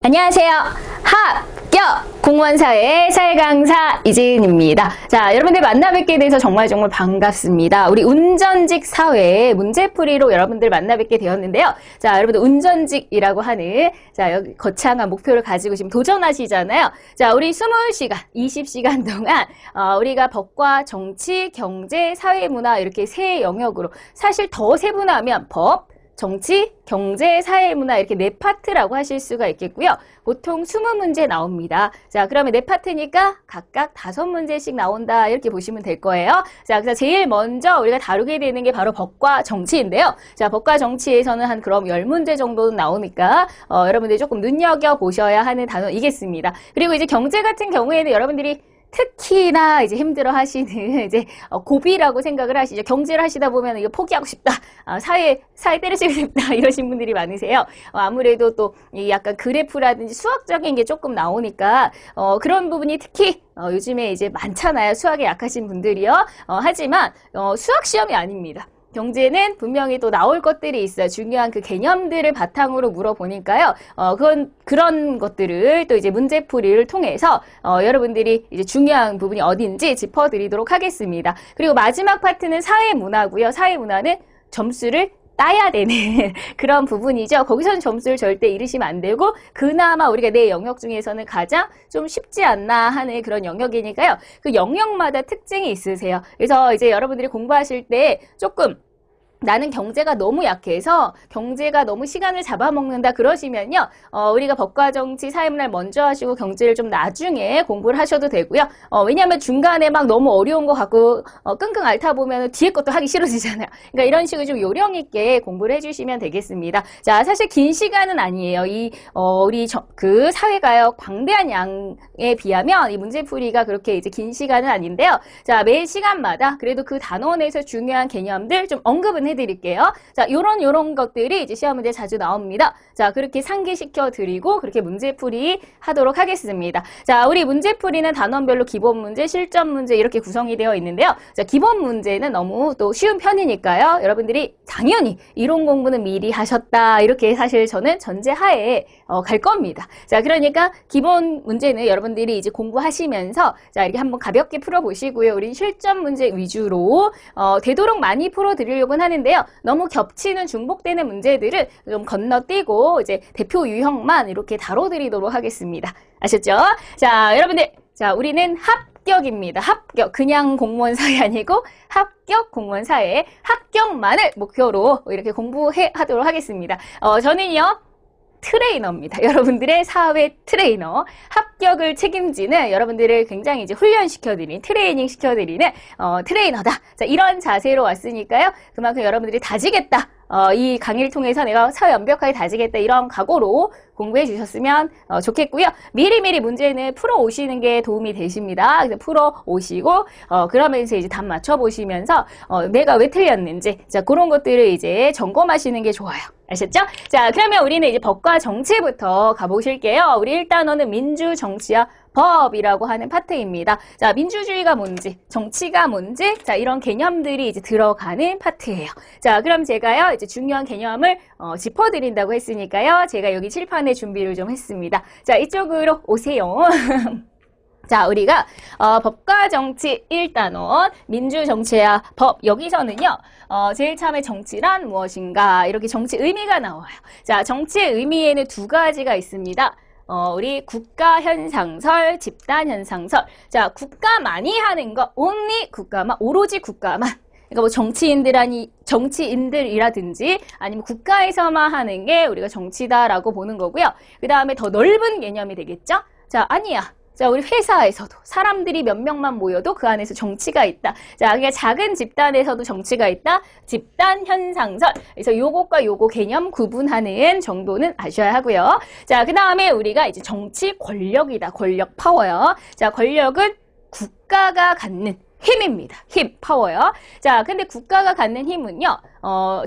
안녕하세요. 합격 공무원사회 사회강사 이지은입니다. 자, 여러분들 만나 뵙게 돼서 정말 반갑습니다. 우리 운전직 사회 문제풀이로 여러분들 만나 뵙게 되었는데요. 자, 여러분들 운전직이라고 하는 여기 거창한 목표를 가지고 지금 도전하시잖아요. 자, 우리 20시간, 20시간 동안 우리가 법과 정치, 경제, 사회문화 이렇게 세 영역으로 사실 더 세분화하면 법, 정치, 경제, 사회문화 이렇게 네 파트라고 하실 수가 있겠고요. 보통 20문제 나옵니다. 자, 그러면 네 파트니까 각각 5문제씩 나온다 이렇게 보시면 될 거예요. 자, 그래서 제일 먼저 우리가 다루게 되는 게 바로 법과 정치인데요. 자, 법과 정치에서는 한 그럼 10문제 정도는 나오니까 여러분들이 조금 눈여겨보셔야 하는 단어이겠습니다. 그리고 이제 경제 같은 경우에는 여러분들이 특히나 이제 힘들어 하시는 이제 고비라고 생각을 하시죠. 경제를 하시다 보면 이거 포기하고 싶다. 사회 때려치고 싶다. 이러신 분들이 많으세요. 아무래도 또 약간 그래프라든지 수학적인 게 조금 나오니까 그런 부분이 특히 요즘에 이제 많잖아요. 수학에 약하신 분들이요. 하지만 수학 시험이 아닙니다. 경제는 분명히 또 나올 것들이 있어요. 중요한 그 개념들을 바탕으로 물어보니까요. 그런 것들을 또 이제 문제풀이를 통해서 여러분들이 이제 중요한 부분이 어딘지 짚어드리도록 하겠습니다. 그리고 마지막 파트는 사회문화고요. 사회문화는 점수를 따야 되는 그런 부분이죠. 거기서는 점수를 절대 잃으시면 안 되고 그나마 우리가 내 영역 중에서는 가장 좀 쉽지 않나 하는 그런 영역이니까요. 그 영역마다 특징이 있으세요. 그래서 이제 여러분들이 공부하실 때 조금 나는 경제가 너무 약해서 경제가 너무 시간을 잡아먹는다 그러시면요. 우리가 법과 정치, 사회문화를 먼저 하시고 경제를 좀 나중에 공부를 하셔도 되고요. 왜냐하면 중간에 막 너무 어려운 거 갖고 끙끙 앓다 보면 뒤에 것도 하기 싫어지잖아요. 그러니까 이런 식으로 좀 요령 있게 공부를 해주시면 되겠습니다. 자, 사실 긴 시간은 아니에요. 우리 그 사회가요 광대한 양에 비하면 이 문제풀이가 그렇게 이제 긴 시간은 아닌데요. 자, 매 시간마다 그래도 그 단원에서 중요한 개념들 좀 언급은 해드릴게요. 자, 요런 것들이 이제 시험 문제 자주 나옵니다. 자, 그렇게 상기시켜 드리고 그렇게 문제풀이 하도록 하겠습니다. 자, 우리 문제풀이는 단원별로 기본 문제, 실전 문제 이렇게 구성이 되어 있는데요. 자, 기본 문제는 너무 또 쉬운 편이니까요. 여러분들이 당연히 이론 공부는 미리 하셨다. 이렇게 사실 저는 전제하에 갈 겁니다. 자, 그러니까 기본 문제는 여러분들이 이제 공부하시면서 자, 이렇게 한번 가볍게 풀어보시고요. 우리 실전 문제 위주로 되도록 많이 풀어드리려고는 하는데요. 너무 겹치는 중복되는 문제들은 좀 건너뛰고 이제 대표 유형만 이렇게 다뤄드리도록 하겠습니다. 아셨죠? 자, 여러분들, 자, 우리는 합격입니다. 합격. 그냥 공무원 사회 아니고 합격 공무원 사회. 합격만을 목표로 이렇게 공부하도록 하겠습니다. 저는요. 트레이너입니다. 여러분들의 사회 트레이너. 합격을 책임지는 여러분들을 굉장히 이제 훈련시켜드리는, 트레이닝 시켜드리는, 트레이너다. 자, 이런 자세로 왔으니까요. 그만큼 여러분들이 다지겠다. 이 강의를 통해서 내가 사회 완벽하게 다지겠다. 이런 각오로 공부해 주셨으면 좋겠고요. 미리미리 문제는 풀어 오시는 게 도움이 되십니다. 그래서 풀어 오시고, 그러면서 이제 답 맞춰보시면서, 내가 왜 틀렸는지, 자, 그런 것들을 이제 점검하시는 게 좋아요. 아셨죠? 자, 그러면 우리는 이제 법과 정치부터 가보실게요. 우리 1단원은 민주, 정치와 법이라고 하는 파트입니다. 자, 민주주의가 뭔지, 정치가 뭔지, 자, 이런 개념들이 이제 들어가는 파트예요. 자, 그럼 제가요, 이제 중요한 개념을 짚어드린다고 했으니까요. 제가 여기 칠판에 준비를 좀 했습니다. 자, 이쪽으로 오세요. 자, 우리가 법과 정치 1단원, 민주, 정치와 법, 여기서는요. 제일 처음에 정치란 무엇인가 이렇게 정치 의미가 나와요. 자, 정치의 의미에는 두 가지가 있습니다. 우리 국가 현상설, 집단 현상설. 자, 국가만이 하는 거, only 국가만, 오로지 국가만. 그러니까 뭐 정치인들이라든지 아니면 국가에서만 하는 게 우리가 정치다라고 보는 거고요. 그 다음에 더 넓은 개념이 되겠죠? 자, 아니야. 자, 우리 회사에서도 사람들이 몇 명만 모여도 그 안에서 정치가 있다. 자, 그러니까 작은 집단에서도 정치가 있다. 집단 현상설. 그래서 요것과 요거 개념 구분하는 정도는 아셔야 하고요. 자, 그 다음에 우리가 이제 정치 권력이다. 권력 파워요. 자, 권력은 국가가 갖는 힘입니다. 힘, 파워요. 자, 근데 국가가 갖는 힘은요,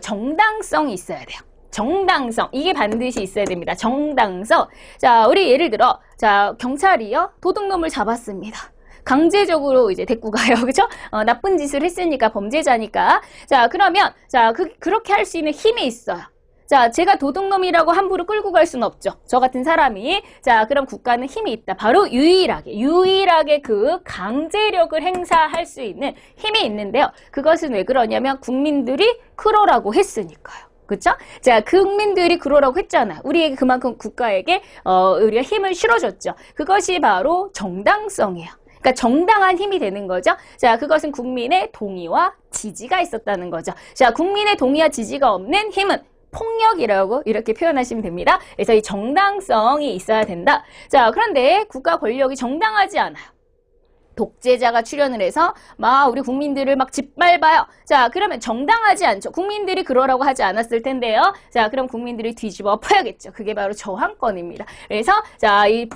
정당성이 있어야 돼요. 정당성. 이게 반드시 있어야 됩니다. 정당성. 자, 우리 예를 들어, 자, 경찰이요, 도둑놈을 잡았습니다. 강제적으로 이제 데리고 가요. 그죠? 나쁜 짓을 했으니까, 범죄자니까. 자, 그러면, 자, 그렇게 할 수 있는 힘이 있어요. 자, 제가 도둑놈이라고 함부로 끌고 갈 수는 없죠. 저 같은 사람이. 자, 그럼 국가는 힘이 있다. 바로 유일하게 그 강제력을 행사할 수 있는 힘이 있는데요. 그것은 왜 그러냐면 국민들이 그러라고 했으니까요. 그쵸? 자, 국민들이 그러라고 했잖아요. 우리에게 그만큼 국가에게 우리가 힘을 실어줬죠. 그것이 바로 정당성이에요. 그러니까 정당한 힘이 되는 거죠. 자, 그것은 국민의 동의와 지지가 있었다는 거죠. 자, 국민의 동의와 지지가 없는 힘은 폭력이라고 이렇게 표현하시면 됩니다. 그래서 이 정당성이 있어야 된다. 자, 그런데 국가 권력이 정당하지 않아요. 독재자가 출연을 해서 막 우리 국민들을 막 짓밟아요. 자, 그러면 정당하지 않죠. 국민들이 그러라고 하지 않았을 텐데요. 자, 그럼 국민들이 뒤집어 엎어야겠죠. 그게 바로 저항권입니다. 그래서 자, 이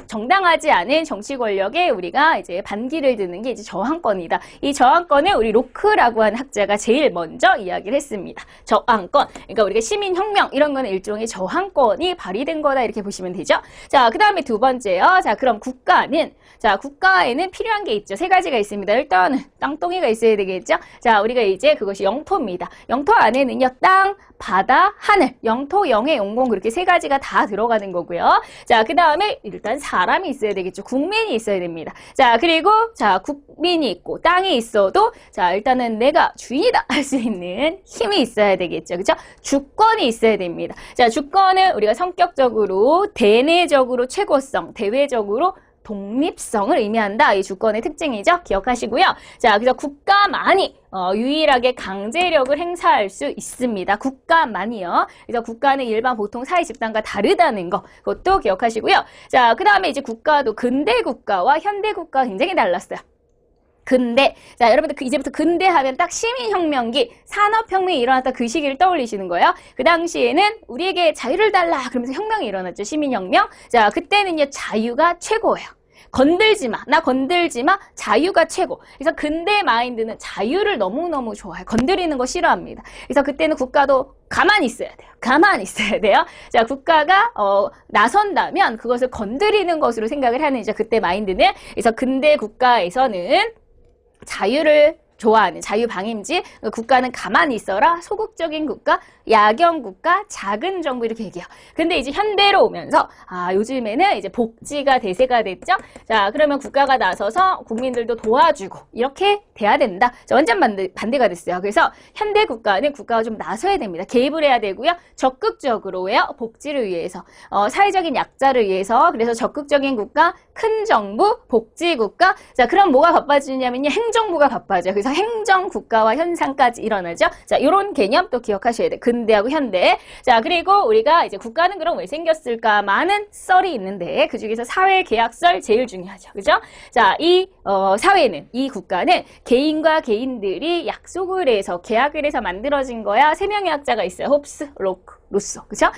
정당하지 않은 정치 권력에 우리가 이제 반기를 드는 게 이제 저항권이다. 이 저항권을 우리 로크라고 하는 학자가 제일 먼저 이야기를 했습니다. 저항권. 그러니까 우리가 시민혁명 이런 거는 일종의 저항권이 발휘된 거다 이렇게 보시면 되죠. 자, 그 다음에 두 번째요. 자, 그럼 국가에는 필요한 게 있죠. 세 가지가 있습니다. 일단은 땅덩이가 있어야 되겠죠. 자, 우리가 이제 그것이 영토입니다. 영토 안에는요, 땅, 바다, 하늘, 영토, 영해, 용공 그렇게 세 가지가 다 들어가는 거고요. 자, 그 다음에 일단 사람이 있어야 되겠죠. 국민이 있어야 됩니다. 자, 그리고 자, 국민이 있고 땅이 있어도 자, 일단은 내가 주인이다 할 수 있는 힘이 있어야 되겠죠. 그렇죠? 주권이 있어야 됩니다. 자, 주권은 우리가 성격적으로 대내적으로 최고성, 대외적으로 독립성을 의미한다. 이 주권의 특징이죠. 기억하시고요. 자, 그래서 국가만이 유일하게 강제력을 행사할 수 있습니다. 국가만이요. 그래서 국가는 일반 보통 사회 집단과 다르다는 거. 그것도 기억하시고요. 자, 그 다음에 이제 국가도 근대 국가와 현대 국가가 굉장히 달랐어요. 근대. 자, 여러분들 이제부터 근대 하면 딱 시민혁명기, 산업혁명이 일어났다 그 시기를 떠올리시는 거예요. 그 당시에는 우리에게 자유를 달라 그러면서 혁명이 일어났죠. 시민혁명. 자, 그때는요, 자유가 최고예요. 건들지 마. 나 건들지 마. 자유가 최고. 그래서 근대 마인드는 자유를 너무너무 좋아해요. 건드리는 거 싫어합니다. 그래서 그때는 국가도 가만히 있어야 돼요. 가만히 있어야 돼요. 자, 국가가 나선다면 그것을 건드리는 것으로 생각을 하는 이제 그때 마인드는. 그래서 근대 국가에서는 자유를 좋아하는 자유방임지, 국가는 가만히 있어라, 소극적인 국가, 야경 국가, 작은 정부 이렇게 얘기해요. 근데 이제 현대로 오면서 요즘에는 이제 복지가 대세가 됐죠. 자, 그러면 국가가 나서서 국민들도 도와주고 이렇게 돼야 된다. 자, 완전 반대가 됐어요. 그래서 현대 국가는 국가가 좀 나서야 됩니다. 개입을 해야 되고요. 적극적으로 왜요? 복지를 위해서, 사회적인 약자를 위해서. 그래서 적극적인 국가, 큰 정부, 복지 국가. 자, 그럼 뭐가 바빠지냐면요, 행정부가 바빠져요. 그래서 행정국가와 현상까지 일어나죠. 자, 이런 개념 또 기억하셔야 돼요. 근대하고 현대. 자, 그리고 우리가 이제 국가는 그럼 왜 생겼을까? 많은 썰이 있는데 그 중에서 사회계약설 제일 중요하죠. 그죠? 자, 이 사회는, 이 국가는 개인과 개인들이 약속을 해서 계약을 해서 만들어진 거야. 세 명의 학자가 있어요. 홉스, 로크, 루소. 그죠?